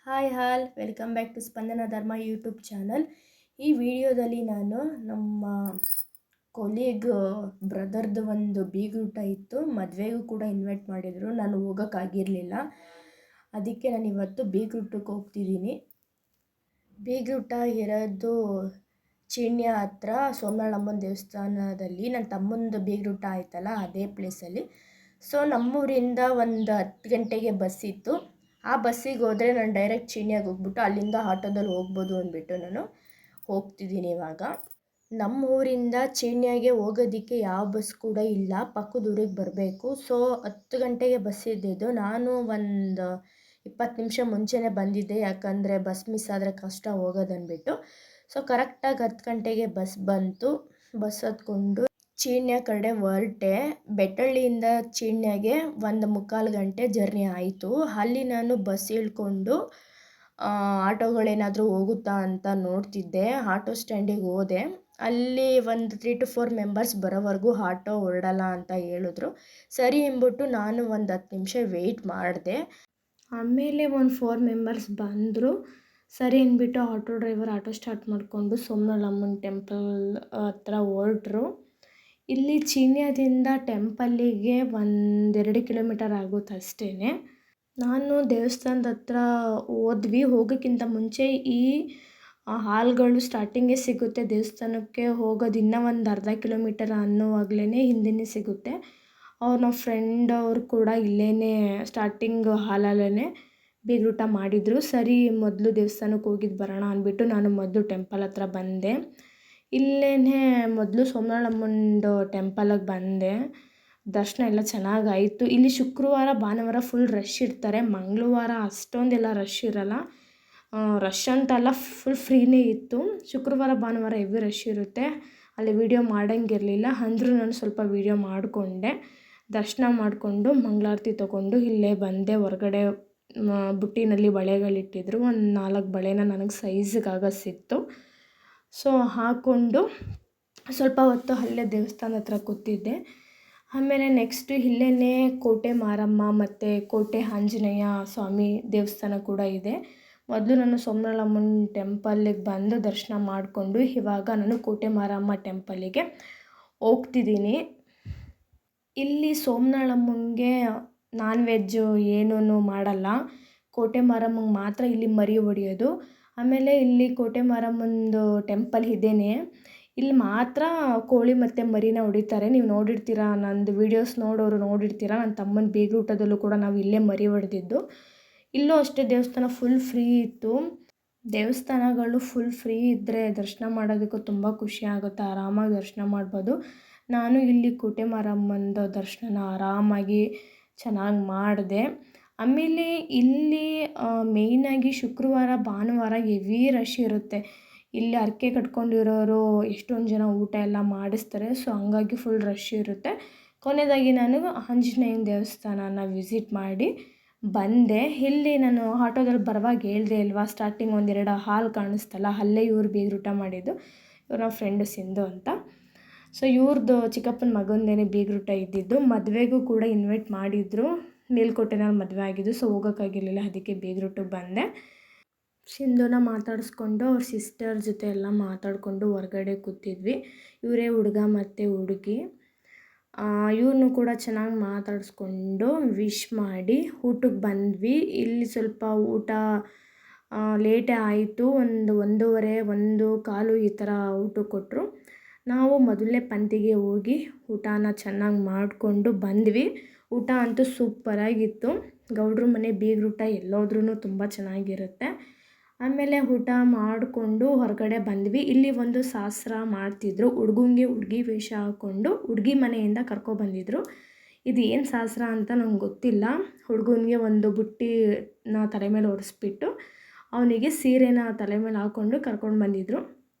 Hi all welcome back to Spandana Dharma YouTube channel. ಈ ವಿಡಿಯೋದಲ್ಲಿ ನಾನು ನಮ್ಮ ಕೊಲೀಗ್ ಬ್ರದರ್ದು ಒಂದು ಬೀಗೂಟ ಇತ್ತು, ಮದುವೆಗೂ ಕೂಡ ಇನ್ವೈಟ್ ಮಾಡಿದರು. ನಾನು ಹೋಗೋಕ್ಕಾಗಿರಲಿಲ್ಲ, ಅದಕ್ಕೆ ನಾನು ಇವತ್ತು ಬೀಗೂಟಕ್ಕೆ ಹೋಗ್ತಿದ್ದೀನಿ. ಬೀಗೂಟ ಇರೋದು ಚೀಣ್ಯ ಹತ್ರ ಸೋಮನಾಳಮ್ಮನ ದೇವಸ್ಥಾನದಲ್ಲಿ. ನನ್ನ ತಮ್ಮಂದು ಬೀಗೂಟ ಆಯ್ತಲ್ಲ, ಅದೇ ಪ್ಲೇಸಲ್ಲಿ. ಸೊ ನಮ್ಮೂರಿಂದ ಒಂದು 10 ಗಂಟೆಗೆ ಬಸ್ ಇತ್ತು. ಆ ಬಸ್ಸಿಗೆ ಹೋದರೆ ನಾನು ಡೈರೆಕ್ಟ್ ಚೀಣ್ಯಾಗೆ ಹೋಗ್ಬಿಟ್ಟು ಅಲ್ಲಿಂದ ಆಟೋದಲ್ಲಿ ಹೋಗ್ಬೋದು ಅಂದ್ಬಿಟ್ಟು ನಾನು ಹೋಗ್ತಿದ್ದೀನಿ ಇವಾಗ. ನಮ್ಮ ಊರಿಂದ ಚೀಣ್ಯಾಗೆ ಹೋಗೋದಕ್ಕೆ ಯಾವ ಬಸ್ ಕೂಡ ಇಲ್ಲ, ಪಕ್ಕದ ಊರಿಗೆ ಬರಬೇಕು. ಸೊ 10 ಗಂಟೆಗೆ ಬಸ್ ಇದ್ದಿದ್ದು. ನಾನು ಒಂದು 20 ನಿಮಿಷ ಮುಂಚೆನೇ ಬಂದಿದ್ದೆ, ಯಾಕಂದರೆ ಬಸ್ ಮಿಸ್ ಆದರೆ ಕಷ್ಟ ಹೋಗೋದಂದ್ಬಿಟ್ಟು. ಸೊ ಕರೆಕ್ಟಾಗಿ 10 ಗಂಟೆಗೆ ಬಸ್ ಬಂತು. ಬಸ್ ಹತ್ಕೊಂಡು ಚೀಣ್ಯ ಕಡೆ ಹೊರಟೆ. ಬೆಟ್ಟಳ್ಳಿಯಿಂದ ಚೀಣ್ಯಾಗೆ 1 ಮುಕ್ಕಾಲು ಗಂಟೆ ಜರ್ನಿ ಆಯಿತು. ಅಲ್ಲಿ ನಾನು ಬಸ್ ಇಳ್ಕೊಂಡು ಆಟೋಗಳೇನಾದರೂ ಹೋಗುತ್ತಾ ಅಂತ ನೋಡ್ತಿದ್ದೆ. ಆಟೋ ಸ್ಟ್ಯಾಂಡಿಗೆ ಹೋದೆ. ಅಲ್ಲಿ ಒಂದು 3 to 4 ಮೆಂಬರ್ಸ್ ಬರೋವರೆಗೂ ಆಟೋ ಹೊರಡಲ್ಲ ಅಂತ ಹೇಳಿದ್ರು. ಸರಿ ಎಂದ್ಬಿಟ್ಟು ನಾನು ಒಂದು 10 ನಿಮಿಷ ವೆಯ್ಟ್ ಮಾಡಿದೆ. ಆಮೇಲೆ ಒಂದು 4 ಮೆಂಬರ್ಸ್ ಬಂದರು. ಸರಿ ಅಂದ್ಬಿಟ್ಟು ಆಟೋ ಡ್ರೈವರ್ ಆಟೋ ಸ್ಟಾರ್ಟ್ ಮಾಡಿಕೊಂಡು ಸೋಮನಾಳಮ್ಮನ ಟೆಂಪಲ್ ಹತ್ರ ಹೊರಟ್ರು. ಇಲ್ಲಿ ಚೀಣ್ಯದಿಂದ ಟೆಂಪಲ್ಲಿಗೆ 1-2 ಕಿಲೋಮೀಟರ್ ಆಗುತ್ತೆ ಅಷ್ಟೇ. ನಾನು ದೇವಸ್ಥಾನದ ಹತ್ರ ಹೋದ್ವಿ. ಹೋಗೋಕ್ಕಿಂತ ಮುಂಚೆ ಈ ಹಾಲ್ಗಳು ಸ್ಟಾರ್ಟಿಂಗೇ ಸಿಗುತ್ತೆ. ದೇವಸ್ಥಾನಕ್ಕೆ ಹೋಗೋದು ಇನ್ನೂ ಒಂದು ಅರ್ಧ ಕಿಲೋಮೀಟರ್ ಅನ್ನುವಾಗಲೇ ಹಿಂದೆಯೇ ಸಿಗುತ್ತೆ. ನಮ್ಮ ಫ್ರೆಂಡ್ ಅವರು ಕೂಡ ಇಲ್ಲೇ ಸ್ಟಾರ್ಟಿಂಗ್ ಹಾಲಲ್ಲೇ ಬೀಗೂಟ ಮಾಡಿದರು. ಸರಿ ಮೊದಲು ದೇವಸ್ಥಾನಕ್ಕೆ ಹೋಗಿದ್ದು ಬರೋಣ ಅಂದ್ಬಿಟ್ಟು ನಾನು ಮೊದಲು ಟೆಂಪಲ್ ಹತ್ರ ಬಂದೆ. ಇಲ್ಲೇ ಮೊದಲು ಸೋಮನಾಳಮ್ಮಂದು ಟೆಂಪಲಿಗೆ ಬಂದೆ. ದರ್ಶನ ಎಲ್ಲ ಚೆನ್ನಾಗಾಯಿತು. ಇಲ್ಲಿ ಶುಕ್ರವಾರ ಭಾನುವಾರ ಫುಲ್ ರಶ್ ಇರ್ತಾರೆ. ಮಂಗಳವಾರ ಅಷ್ಟೊಂದೆಲ್ಲ ರಶ್ ಇರೋಲ್ಲ. ರಶ್ ಅಂತಲ್ಲ, ಫುಲ್ ಫ್ರೀನೇ ಇತ್ತು. ಶುಕ್ರವಾರ ಭಾನುವಾರ ಹೆವಿ ರಶ್ ಇರುತ್ತೆ. ಅಲ್ಲಿ ವೀಡಿಯೋ ಮಾಡೋಂಗಿರಲಿಲ್ಲ, ಅಂದರೂ ನಾನು ಸ್ವಲ್ಪ ವೀಡಿಯೋ ಮಾಡಿಕೊಂಡೆ. ದರ್ಶನ ಮಾಡಿಕೊಂಡು ಮಂಗಳಾರತಿ ತೊಗೊಂಡು ಇಲ್ಲೇ ಬಂದೆ. ಹೊರಗಡೆ ಬುಟ್ಟಿನಲ್ಲಿ ಬಳೆಗಳಿಟ್ಟಿದ್ರು. ಒಂದು 4 ಬಳೆನ ನನಗೆ ಸೈಜಿಗಾಗ ಸಿಕ್ತು. ಸೊ ಹಾಕ್ಕೊಂಡು ಸ್ವಲ್ಪ ಹೊತ್ತು ಅಲ್ಲೇ ದೇವಸ್ಥಾನ ಹತ್ರ ಕೂತಿದ್ದೆ. ಆಮೇಲೆ ನೆಕ್ಸ್ಟು ಇಲ್ಲೇ ಕೋಟೆ ಮಾರಮ್ಮ ಮತ್ತು ಕೋಟೆ ಆಂಜನೇಯ ಸ್ವಾಮಿ ದೇವಸ್ಥಾನ ಕೂಡ ಇದೆ. ಮೊದಲು ನಾನು ಸೋಮನಾಳಮ್ಮನ ಟೆಂಪಲ್ಲಿಗೆ ಬಂದು ದರ್ಶನ ಮಾಡಿಕೊಂಡು ಇವಾಗ ನಾನು ಕೋಟೆ ಮಾರಮ್ಮ ಟೆಂಪಲ್ಲಿಗೆ ಹೋಗ್ತಿದ್ದೀನಿ. ಇಲ್ಲಿ ಸೋಮನಾಳಮ್ಮಂಗೆ ನಾನ್ ವೆಜ್ಜು ಏನೂ ಮಾಡಲ್ಲ. ಕೋಟೆ ಮಾರಮ್ಮಂಗೆ ಮಾತ್ರ ಇಲ್ಲಿ ಮರಿ ಹೊಡೆಯೋದು. ಆಮೇಲೆ ಇಲ್ಲಿ ಕೋಟೆ ಮಾರಮ್ಮಂದು ಟೆಂಪಲ್ ಇದೇನೆ, ಇಲ್ಲಿ ಮಾತ್ರ ಕೋಳಿ ಮತ್ತು ಮರಿನ ಹೊಡಿತಾರೆ. ನೀವು ನೋಡಿರ್ತೀರ, ನಂದು ವೀಡಿಯೋಸ್ ನೋಡೋರು ನೋಡಿರ್ತೀರ. ನನ್ನ ತಮ್ಮನ ಬೀಗೂಟದಲ್ಲೂ ಕೂಡ ನಾವು ಇಲ್ಲೇ ಮರಿ ಹೊಡೆದಿದ್ದು. ಇಲ್ಲೂ ಅಷ್ಟೇ ದೇವಸ್ಥಾನ ಫುಲ್ ಫ್ರೀ ಇತ್ತು. ದೇವಸ್ಥಾನಗಳು ಫುಲ್ ಫ್ರೀ ಇದ್ದರೆ ದರ್ಶನ ಮಾಡೋದಕ್ಕೂ ತುಂಬ ಖುಷಿ ಆಗುತ್ತೆ, ಆರಾಮಾಗಿ ದರ್ಶನ ಮಾಡ್ಬೋದು. ನಾನು ಇಲ್ಲಿ ಕೋಟೆ ಮಾರಮ್ಮಂದು ದರ್ಶನ ಆರಾಮಾಗಿ ಚೆನ್ನಾಗಿ ಮಾಡಿದೆ. ಆಮೇಲೆ ಇಲ್ಲಿ ಮೇಯ್ನಾಗಿ ಶುಕ್ರವಾರ ಭಾನುವಾರ ಹೆವಿ ರಶ್ ಇರುತ್ತೆ. ಇಲ್ಲಿ ಹರಕೆ ಕಟ್ಕೊಂಡಿರೋರು ಎಷ್ಟೊಂದು ಜನ ಊಟ ಎಲ್ಲ ಮಾಡಿಸ್ತಾರೆ. ಸೊ ಹಂಗಾಗಿ ಫುಲ್ ರಶ್ ಇರುತ್ತೆ. ಕೊನೆಯದಾಗಿ ನಾನು ಆಂಜನೇಯನ ದೇವಸ್ಥಾನನ ವಿಸಿಟ್ ಮಾಡಿ ಬಂದೆ. ಇಲ್ಲಿ ನಾನು ಆಟೋದಲ್ಲಿ ಬರುವಾಗ ಹೇಳಿದೆ ಅಲ್ವಾ, ಸ್ಟಾರ್ಟಿಂಗ್ 1-2 ಹಾಲ್ ಕಾಣಿಸ್ತಲ್ಲ, ಅಲ್ಲೇ ಇವ್ರು ಬೀಗೂಟ ಮಾಡಿದ್ದು. ಇವ್ರು ನಮ್ಮ ಫ್ರೆಂಡು ಸಿಂಧು ಅಂತ. ಸೊ ಇವ್ರದ್ದು ಚಿಕ್ಕಪ್ಪನ ಮಗಂದೇನೆ ಬೀಗೂಟ ಇದ್ದಿದ್ದು. ಮದುವೆಗೂ ಕೂಡ ಇನ್ವೈಟ್ ಮಾಡಿದರು. ಮೇಲ್ಕೋಟೆನಲ್ಲಿ ಮದುವೆ ಆಗಿದ್ದು. ಸೊ ಹೋಗೋಕ್ಕಾಗಿರಲಿಲ್ಲ, ಅದಕ್ಕೆ ಬೀಗೂಟಕ್ಕೆ ಬಂದೆ. ಸಿಂಧುನ ಮಾತಾಡಿಸ್ಕೊಂಡು ಅವ್ರ ಸಿಸ್ಟರ್ ಜೊತೆ ಎಲ್ಲ ಮಾತಾಡಿಕೊಂಡು ಹೊರಗಡೆ ಕೂತಿದ್ವಿ. ಇವರೇ ಹುಡುಗ ಮತ್ತು ಹುಡುಗಿ. ಇವ್ರನ್ನೂ ಕೂಡ ಚೆನ್ನಾಗಿ ಮಾತಾಡಿಸ್ಕೊಂಡು ವಿಶ್ ಮಾಡಿ ಊಟಕ್ಕೆ ಬಂದ್ವಿ. ಇಲ್ಲಿ ಸ್ವಲ್ಪ ಊಟ ಲೇಟೇ ಆಯಿತು. 1:30, 1:15 ಈ ಥರ ಊಟಕ್ಕೆ ಕೊಟ್ಟರು. ನಾವು ಮೊದಲನೇ ಪಂಕ್ತಿಗೆ ಹೋಗಿ ಊಟನ ಚೆನ್ನಾಗಿ ಮಾಡಿಕೊಂಡು ಬಂದ್ವಿ. ಊಟ ಅಂತೂ ಸೂಪರಾಗಿತ್ತು. ಗೌಡ್ರ ಮನೆ ಬೀಗೂಟ ಎಲ್ಲೋದ್ರೂ ತುಂಬ ಚೆನ್ನಾಗಿರುತ್ತೆ. ಆಮೇಲೆ ಊಟ ಮಾಡಿಕೊಂಡು ಹೊರಗಡೆ ಬಂದ್ವಿ. ಇಲ್ಲಿ ಒಂದು ಶಾಸ್ತ್ರ ಮಾಡ್ತಿದ್ರು. ಹುಡುಗಂಗೆ ಹುಡುಗಿ ವೇಷ ಹಾಕ್ಕೊಂಡು ಹುಡುಗಿ ಮನೆಯಿಂದ ಕರ್ಕೊಬಂದಿದ್ರು. ಇದು ಏನು ಶಾಸ್ತ್ರ ಅಂತ ನಂಗೆ ಗೊತ್ತಿಲ್ಲ. ಹುಡುಗನಿಗೆ ಒಂದು ಬುಟ್ಟಿನ ತಲೆ ಮೇಲೆ ಹೊಡೆಸ್ಬಿಟ್ಟು ಅವನಿಗೆ ಸೀರೆನ ತಲೆ ಮೇಲೆ ಹಾಕ್ಕೊಂಡು ಕರ್ಕೊಂಡು ಬಂದಿದ್ರು.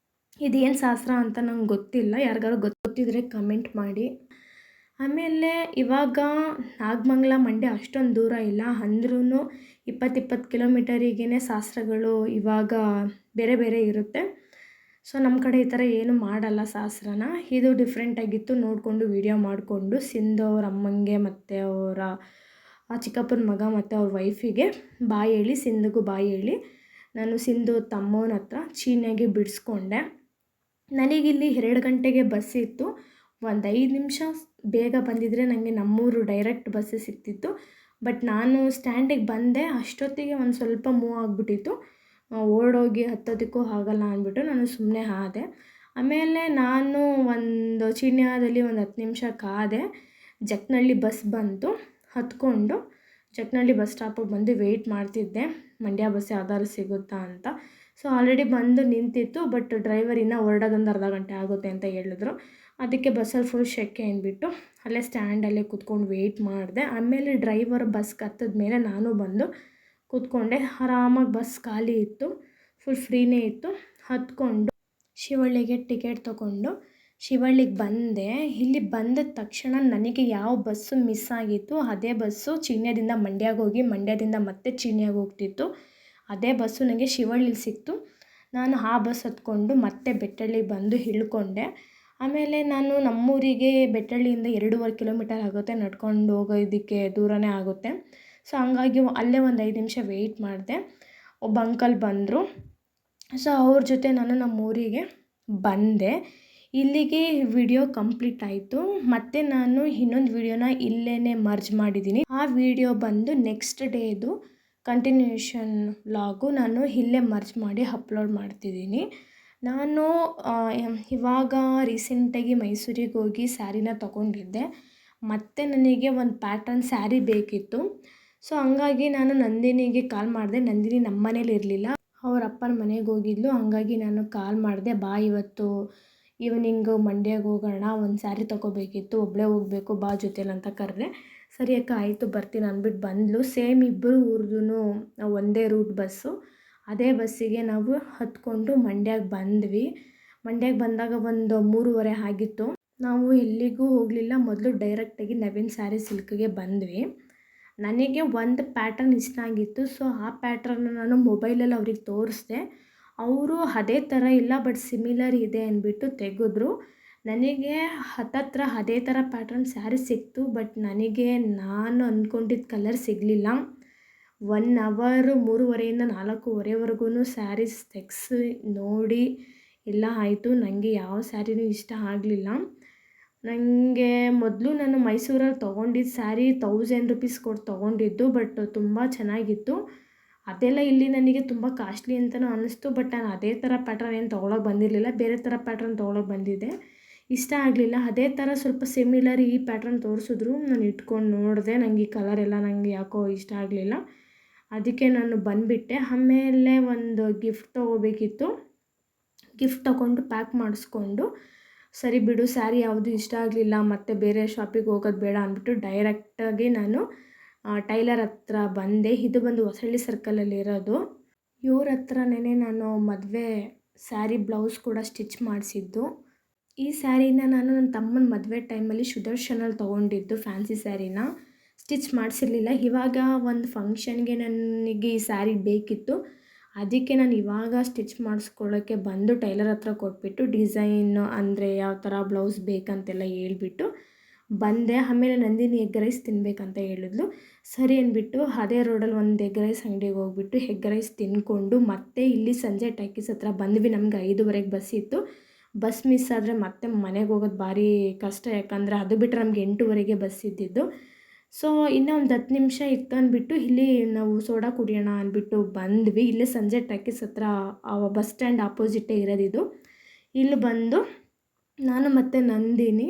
ಇದೇನು ಶಾಸ್ತ್ರ ಅಂತ ನಂಗೆ ಗೊತ್ತಿಲ್ಲ. ಯಾರಿಗಾರು ಗೊತ್ತಿದ್ರೆ ಕಮೆಂಟ್ ಮಾಡಿ. ಆಮೇಲೆ ಇವಾಗ ನಾಗಮಂಗಲ ಮಂಡ್ಯ ಅಷ್ಟೊಂದು ದೂರ ಇಲ್ಲ, ಅಂದ್ರೂ 20 ಕಿಲೋಮೀಟರಿಗೇ ಶಾಸ್ತ್ರಗಳು ಇವಾಗ ಬೇರೆ ಬೇರೆ ಇರುತ್ತೆ. ಸೊ ನಮ್ಮ ಕಡೆ ಈ ಥರ ಏನು ಮಾಡಲ್ಲ ಶಾಸ್ತ್ರನ. ಇದು ಡಿಫ್ರೆಂಟಾಗಿತ್ತು. ನೋಡಿಕೊಂಡು ವೀಡಿಯೋ ಮಾಡಿಕೊಂಡು ಸಿಂಧು ಅವ್ರ ಅಮ್ಮಂಗೆ ಮತ್ತು ಅವರ ಆ ಚಿಕ್ಕಪ್ಪನ ಮಗ ಮತ್ತು ಅವ್ರ ವೈಫಿಗೆ ಬಾಯಿ ಹೇಳಿ, ಸಿಂಧುಗೂ ಬಾಯಿ ಹೇಳಿ ನಾನು ಸಿಂಧು ತಮ್ಮನ ಹತ್ರ ಚೀನ್ಯಾಗೆ ಬಿಡಿಸ್ಕೊಂಡೆ. ನನಗಿಲ್ಲಿ 2 ಗಂಟೆಗೆ ಬಸ್ ಇತ್ತು. ಒಂದು 5 ನಿಮಿಷ ಬೇಗ ಬಂದಿದ್ದರೆ ನನಗೆ ನಮ್ಮೂರು ಡೈರೆಕ್ಟ್ ಬಸ್ಸೇ ಸಿಗ್ತಿತ್ತು. ಬಟ್ ನಾನು ಸ್ಟ್ಯಾಂಡಿಗೆ ಬಂದೆ ಅಷ್ಟೊತ್ತಿಗೆ ಒಂದು ಸ್ವಲ್ಪ ಮೂವ್ ಆಗಿಬಿಟ್ಟಿತ್ತು. ಓಡೋಗಿ ಹತ್ತೋದಕ್ಕೂ ಆಗಲ್ಲ ಅಂದ್ಬಿಟ್ಟು ನಾನು ಸುಮ್ಮನೆ ಆದೆ. ಆಮೇಲೆ ನಾನು ಒಂದು ಚೀನ್ಯಾದಲ್ಲಿ ಒಂದು 10 ನಿಮಿಷ ಕಾದೆ. ಜಕ್ನಹಳ್ಳಿ ಬಸ್ ಬಂತು. ಹತ್ಕೊಂಡು ಜಕ್ನಹಳ್ಳಿ ಬಸ್ ಸ್ಟಾಪಿಗೆ ಬಂದು ವೆಯ್ಟ್ ಮಾಡ್ತಿದ್ದೆ, ಮಂಡ್ಯ ಬಸ್ ಯಾವ್ದಾದ್ರು ಸಿಗುತ್ತಾ ಅಂತ. ಸೊ ಆಲ್ರೆಡಿ ಬಂದು ನಿಂತಿತ್ತು, ಬಟ್ ಡ್ರೈವರ್ ಇನ್ನೂ ಹೊರಡೋದೊಂದು ಅರ್ಧ ಗಂಟೆ ಆಗುತ್ತೆ ಅಂತ ಹೇಳಿದ್ರು. ಅದಕ್ಕೆ ಬಸ್ಸಲ್ಲಿ ಫುಲ್ ಶೆಕೆ ಅಂದ್ಬಿಟ್ಟು ಅಲ್ಲೇ ಸ್ಟ್ಯಾಂಡಲ್ಲೇ ಕೂತ್ಕೊಂಡು ವೆಯ್ಟ್ ಮಾಡಿದೆ. ಆಮೇಲೆ ಡ್ರೈವರ್ ಬಸ್ಗೆ ಹತ್ತಿದ ಮೇಲೆ ನಾನು ಬಂದು ಕೂತ್ಕೊಂಡೆ. ಆರಾಮಾಗಿ ಬಸ್ ಖಾಲಿ ಇತ್ತು, ಫುಲ್ ಫ್ರೀನೇ ಇತ್ತು. ಹತ್ಕೊಂಡು ಶಿವಳ್ಳಿಗೆ ಟಿಕೆಟ್ ತೊಗೊಂಡು ಶಿವಳ್ಳಿಗೆ ಬಂದೆ. ಇಲ್ಲಿ ಬಂದ ತಕ್ಷಣ ನನಗೆ ಯಾವ ಬಸ್ಸು ಮಿಸ್ ಆಗಿತ್ತು ಅದೇ ಬಸ್ಸು ಚೀನ್ಯದಿಂದ ಮಂಡ್ಯಗೆ ಹೋಗಿ ಮಂಡ್ಯದಿಂದ ಮತ್ತೆ ಚೀನ್ಯಾಗೆ ಹೋಗ್ತಿತ್ತು. ಅದೇ ಬಸ್ಸು ನನಗೆ ಶಿವಳ್ಳಿಲಿ ಸಿಕ್ತು. ನಾನು ಆ ಬಸ್ ಹತ್ಕೊಂಡು ಮತ್ತೆ ಬೆಟ್ಟಳ್ಳಿಗೆ ಬಂದು ಇಳ್ಕೊಂಡೆ. ಆಮೇಲೆ ನಾನು ನಮ್ಮೂರಿಗೆ ಬೆಟ್ಟಳ್ಳಿಯಿಂದ 2.5 ಕಿಲೋಮೀಟರ್ ಆಗುತ್ತೆ, ನಡ್ಕೊಂಡು ಹೋಗೋದಕ್ಕೆ ದೂರನೇ ಆಗುತ್ತೆ. ಸೊ ಹಂಗಾಗಿ ಅಲ್ಲೇ ಒಂದು 5 ನಿಮಿಷ ವೆಯ್ಟ್ ಮಾಡಿದೆ. ಒಬ್ಬ ಅಂಕಲ್ ಬಂದರು. ಸೊ ಅವ್ರ ಜೊತೆ ನಾನು ನಮ್ಮೂರಿಗೆ ಬಂದೆ. ಇಲ್ಲಿಗೆ ವಿಡಿಯೋ ಕಂಪ್ಲೀಟ್ ಆಯಿತು. ಮತ್ತು ನಾನು ಇನ್ನೊಂದು ವಿಡಿಯೋನ ಇಲ್ಲೇ ಮರ್ಜ್ ಮಾಡಿದ್ದೀನಿ. ಆ ವಿಡಿಯೋ ಬಂದು ನೆಕ್ಸ್ಟ್ ಡೇದು ಕಂಟಿನ್ಯೂಷನ್ ವ್ಲಾಗು ನಾನು ಇಲ್ಲೇ ಮರ್ಜ್ ಮಾಡಿ ಅಪ್ಲೋಡ್ ಮಾಡ್ತಿದ್ದೀನಿ. ನಾನು ಇವಾಗ ರೀಸೆಂಟಾಗಿ ಮೈಸೂರಿಗೆ ಹೋಗಿ ಸ್ಯಾರಿನ ತೊಗೊಂಡಿದ್ದೆ. ಮತ್ತು ನನಗೆ ಒಂದು ಪ್ಯಾಟರ್ನ್ ಸ್ಯಾರಿ ಬೇಕಿತ್ತು. ಸೊ ಹಂಗಾಗಿ ನಾನು ನಂದಿನಿಗೆ ಕಾಲ್ ಮಾಡಿದೆ. ನಂದಿನಿ ನಮ್ಮ ಮನೇಲಿ ಇರಲಿಲ್ಲ, ಅವ್ರ ಅಪ್ಪನ ಮನೆಗೆ ಹೋಗಿದ್ಲು. ಹಂಗಾಗಿ ನಾನು ಕಾಲ್ ಮಾಡಿದೆ, ಬಾ ಇವತ್ತು ಈವ್ನಿಂಗು ಮಂಡ್ಯಗೆ ಹೋಗೋಣ, ಒಂದು ಸ್ಯಾರಿ ತೊಗೋಬೇಕಿತ್ತು, ಒಬ್ಬಳೇ ಹೋಗಬೇಕು ಬಾ ಜೊತೆಲಿ ಅಂತ ಕರೆದೆ. ಸರಿ ಅಕ್ಕ ಆಯಿತು ಬರ್ತೀನಿ ಅಂದ್ಬಿಟ್ಟು ಬಂದಳು. ಸೇಮ್ ಇಬ್ಬರು ಊರ್ದು ಒಂದೇ ರೂಟ್ ಬಸ್ಸು. ಅದೇ ಬಸ್ಸಿಗೆ ನಾವು ಹತ್ಕೊಂಡು ಮಂಡ್ಯಕ್ಕೆ ಬಂದ್ವಿ. ಮಂಡ್ಯಕ್ಕೆ ಬಂದಾಗ ಒಂದು 3:30 ಆಗಿತ್ತು. ನಾವು ಎಲ್ಲಿಗೂ ಹೋಗಲಿಲ್ಲ, ಮೊದಲು ಡೈರೆಕ್ಟಾಗಿ ನವೀನ್ ಸ್ಯಾರಿ ಸಿಲ್ಕ್ಗೆ ಬಂದ್ವಿ. ನನಗೆ ಒಂದು ಪ್ಯಾಟರ್ನ್ ಇಷ್ಟ ಆಗಿತ್ತು. ಸೊ ಆ ಪ್ಯಾಟ್ರನ್ನ ನಾನು ಮೊಬೈಲಲ್ಲಿ ಅವ್ರಿಗೆ ತೋರಿಸ್ದೆ. ಅವರು ಅದೇ ಥರ ಇಲ್ಲ ಬಟ್ ಸಿಮಿಲರ್ ಇದೆ ಅಂದ್ಬಿಟ್ಟು ತೆಗೆದ್ರು. ನನಗೆ ಹತ್ತತ್ರ ಅದೇ ಥರ ಪ್ಯಾಟ್ರನ್ ಸ್ಯಾರಿ ಸಿಕ್ತು. ಬಟ್ ನನಗೆ ನಾನು ಅಂದ್ಕೊಂಡಿದ್ದ ಕಲರ್ ಸಿಗಲಿಲ್ಲ. 1 ಅವರು 3:30ಇಂದ 4:30ವರೆಗೂ ಸ್ಯಾರೀಸ್ ತೆಗೆಸಿ ನೋಡಿ ಎಲ್ಲ ಆಯಿತು. ನನಗೆ ಯಾವ ಸ್ಯಾರಿನೂ ಇಷ್ಟ ಆಗಲಿಲ್ಲ. ನನಗೆ ಮೊದಲು ನಾನು ಮೈಸೂರಲ್ಲಿ ತೊಗೊಂಡಿದ್ದ ಸ್ಯಾರಿ 1000 ರೂಪೀಸ್ ಕೊಟ್ಟು ತೊಗೊಂಡಿದ್ದು. ಬಟ್ ತುಂಬ ಚೆನ್ನಾಗಿತ್ತು. ಅದೆಲ್ಲ ಇಲ್ಲಿ ನನಗೆ ತುಂಬ ಕಾಸ್ಟ್ಲಿ ಅಂತಲೂ ಅನ್ನಿಸ್ತು. ಬಟ್ ನಾನು ಅದೇ ಥರ ಪ್ಯಾಟ್ರನ್ ಏನು ತೊಗೊಳಕ್ಕೆ ಬಂದಿರಲಿಲ್ಲ, ಬೇರೆ ಥರ ಪ್ಯಾಟ್ರನ್ ತೊಗೊಳಕ್ಕೆ ಬಂದಿದ್ದೆ. ಇಷ್ಟ ಆಗಲಿಲ್ಲ. ಅದೇ ಥರ ಸ್ವಲ್ಪ ಸಿಮಿಲರ್ ಈ ಪ್ಯಾಟ್ರನ್ ತೋರಿಸಿದ್ರು. ನಾನು ಇಟ್ಕೊಂಡು ನೋಡಿದೆ, ನನಗೆ ಈ ಕಲರೆಲ್ಲ ನನಗೆ ಯಾಕೋ ಇಷ್ಟ ಆಗಲಿಲ್ಲ. ಅದಕ್ಕೆ ನಾನು ಬಂದುಬಿಟ್ಟೆ. ಆಮೇಲೆ ಒಂದು ಗಿಫ್ಟ್ ತೊಗೋಬೇಕಿತ್ತು. ಗಿಫ್ಟ್ ತೊಗೊಂಡು ಪ್ಯಾಕ್ ಮಾಡಿಸ್ಕೊಂಡು ಸರಿ ಬಿಡು ಸ್ಯಾರಿ ಯಾವುದು ಇಷ್ಟ ಆಗಲಿಲ್ಲ ಮತ್ತು ಬೇರೆ ಶಾಪಿಗೆ ಹೋಗೋದು ಬೇಡ ಅಂದ್ಬಿಟ್ಟು ಡೈರೆಕ್ಟಾಗಿ ನಾನು ಟೈಲರ್ ಹತ್ರ ಬಂದೆ. ಇದು ಬಂದು ಹೊಸಳ್ಳಿ ಸರ್ಕಲಲ್ಲಿರೋದು. ಇವ್ರ ಹತ್ರನೇ ನಾನು ಮದುವೆ ಸ್ಯಾರಿ ಬ್ಲೌಸ್ ಕೂಡ ಸ್ಟಿಚ್ ಮಾಡಿಸಿದ್ದು. ಈ ಸ್ಯಾರಿನ ನಾನು ನನ್ನ ತಮ್ಮನ ಮದುವೆ ಟೈಮಲ್ಲಿ ಸುದರ್ಶನಲ್ಲಿ ತೊಗೊಂಡಿದ್ದು. ಫ್ಯಾನ್ಸಿ ಸ್ಯಾರಿನ ಸ್ಟಿಚ್ ಮಾಡಿಸಿರ್ಲಿಲ್ಲ. ಇವಾಗ ಒಂದು ಫಂಕ್ಷನ್ಗೆ ನನಗೆ ಈ ಸ್ಯಾರಿ ಬೇಕಿತ್ತು. ಅದಕ್ಕೆ ನಾನು ಇವಾಗ ಸ್ಟಿಚ್ ಮಾಡಿಸ್ಕೊಳ್ಳೋಕ್ಕೆ ಬಂದು ಟೈಲರ್ ಹತ್ರ ಕೊಟ್ಬಿಟ್ಟು ಡಿಸೈನ್ ಅಂದರೆ ಯಾವ ಥರ ಬ್ಲೌಸ್ ಬೇಕಂತೆಲ್ಲ ಹೇಳ್ಬಿಟ್ಟು ಬಂದೆ. ಆಮೇಲೆ ನಂದಿನಿ ಎಗ್ ರೈಸ್ ತಿನ್ನಬೇಕಂತ ಹೇಳಿದ್ಲು. ಸರಿ ಅಂದ್ಬಿಟ್ಟು ಅದೇ ರೋಡಲ್ಲಿ ಒಂದು ಎಗ್ ರೈಸ್ ಅಂಗಡಿಗೆ ಹೋಗ್ಬಿಟ್ಟು ಎಗ್ ರೈಸ್ ತಿಂದ್ಕೊಂಡು ಮತ್ತೆ ಇಲ್ಲಿ ಸಂಜೆ ಟಾಕೀಸ್ ಹತ್ರ ಬಂದ್ವಿ. ನಮ್ಗೆ 5:30ಗೆ ಬಸ್ ಇತ್ತು. ಬಸ್ ಮಿಸ್ ಆದರೆ ಮತ್ತೆ ಮನೆಗೆ ಹೋಗೋದು ಭಾರಿ ಕಷ್ಟ, ಯಾಕಂದರೆ ಅದು ಬಿಟ್ಟರೆ ನಮ್ಗೆ 8:00ವರೆಗೆ ಬಸ್ ಇದ್ದಿದ್ದು. ಸೊ ಇನ್ನೂ ಒಂದು 10 ನಿಮಿಷ ಇತ್ತು ಅಂದ್ಬಿಟ್ಟು ಇಲ್ಲಿ ನಾವು ಸೋಡಾ ಕುಡಿಯೋಣ ಅಂದ್ಬಿಟ್ಟು ಬಂದ್ವಿ. ಇಲ್ಲೇ ಸಂಜೆ ಟಾಕೀಸ್ ಹತ್ರ ಬಸ್ ಸ್ಟ್ಯಾಂಡ್ ಆಪೋಸಿಟೇ ಇರೋದಿದು. ಇಲ್ಲಿ ಬಂದು ನಾನು ಮತ್ತು ನಂದಿನಿ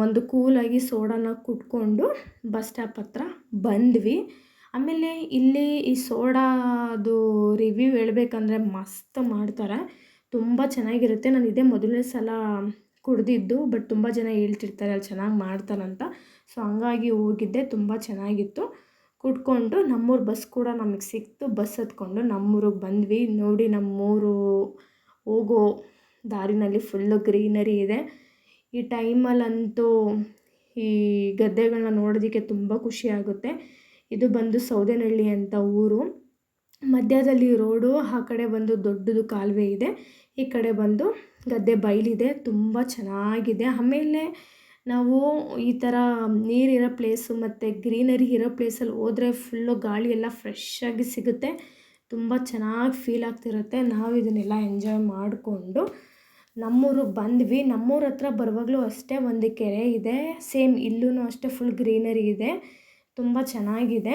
ಒಂದು ಕೂಲಾಗಿ ಸೋಡಾನ ಕುಟ್ಕೊಂಡು ಬಸ್ ಸ್ಟಾಪ್ ಹತ್ರ ಬಂದ್ವಿ. ಆಮೇಲೆ ಇಲ್ಲಿ ಈ ಸೋಡಾದು ರಿವ್ಯೂ ಹೇಳ್ಬೇಕಂದ್ರೆ ಮಸ್ತ್ ಮಾಡ್ತಾರೆ, ತುಂಬ ಚೆನ್ನಾಗಿರುತ್ತೆ. ನಾನು ಇದೇ ಮೊದಲನೇ ಸಲ ಕುಡಿದಿದ್ದು. ಬಟ್ ತುಂಬ ಜನ ಹೇಳ್ತಿರ್ತಾರೆ ಅಲ್ಲಿ ಚೆನ್ನಾಗಿ ಮಾಡ್ತಾರಂತ. ಸೊ ಹಂಗಾಗಿ ಹೋಗಿದ್ದೆ, ತುಂಬ ಚೆನ್ನಾಗಿತ್ತು. ಕುಡ್ಕೊಂಡು ನಮ್ಮೂರು ಬಸ್ ಕೂಡ ನಮಗೆ ಸಿಕ್ತು. ಬಸ್ ಹತ್ಕೊಂಡು ನಮ್ಮೂರಿಗೆ ಬಂದ್ವಿ. ನೋಡಿ ನಮ್ಮೂರು ಹೋಗೋ ದಾರಿನಲ್ಲಿ ಫುಲ್ಲು ಗ್ರೀನರಿ ಇದೆ. ಈ ಟೈಮಲ್ಲಂತೂ ಈ ಗದ್ದೆಗಳನ್ನ ನೋಡೋದಕ್ಕೆ ತುಂಬ ಖುಷಿಯಾಗುತ್ತೆ. ಇದು ಬಂದು ಸೌದೆನಹಳ್ಳಿ ಅಂತ ಊರು. ಮಧ್ಯದಲ್ಲಿ ರೋಡು, ಆ ಕಡೆ ಬಂದು ದೊಡ್ಡದು ಕಾಲುವೆ ಇದೆ, ಈ ಕಡೆ ಬಂದು ಗದ್ದೆ ಬಯಲಿದೆ. ತುಂಬ ಚೆನ್ನಾಗಿದೆ. ಆಮೇಲೆ ನಾವು ಈ ಥರ ನೀರಿರೋ ಪ್ಲೇಸು ಮತ್ತು ಗ್ರೀನರಿ ಇರೋ ಪ್ಲೇಸಲ್ಲಿ ಹೋದರೆ ಫುಲ್ಲು ಗಾಳಿ ಎಲ್ಲ ಫ್ರೆಶ್ಶಾಗಿ ಸಿಗುತ್ತೆ, ತುಂಬ ಚೆನ್ನಾಗಿ ಫೀಲ್ ಆಗ್ತಿರುತ್ತೆ. ನಾವು ಇದನ್ನೆಲ್ಲ ಎಂಜಾಯ್ ಮಾಡಿಕೊಂಡು ನಮ್ಮೂರಿಗೆ ಬಂದ್ವಿ. ನಮ್ಮೂರ ಹತ್ರ ಬರುವಾಗಲೂ ಅಷ್ಟೇ ಒಂದು ಕೆರೆ ಇದೆ, ಸೇಮ್ ಇಲ್ಲೂ ಅಷ್ಟೇ ಫುಲ್ ಗ್ರೀನರಿ ಇದೆ, ತುಂಬ ಚೆನ್ನಾಗಿದೆ.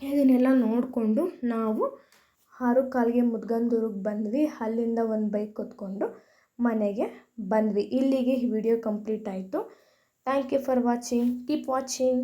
ಇದನ್ನೆಲ್ಲ ನೋಡಿಕೊಂಡು ನಾವು 6 ಮುದ್ಗಂದೂರಿಗೆ ಬಂದ್ವಿ. ಅಲ್ಲಿಂದ ಒಂದು ಬೈಕ್ ಕೂತ್ಕೊಂಡು ಮನೆಗೆ ಬಂದ್ವಿ. ಇಲ್ಲಿಗೆ ಈ ವಿಡಿಯೋ ಕಂಪ್ಲೀಟ್ ಆಯಿತು. Thank you for watching. Keep watching.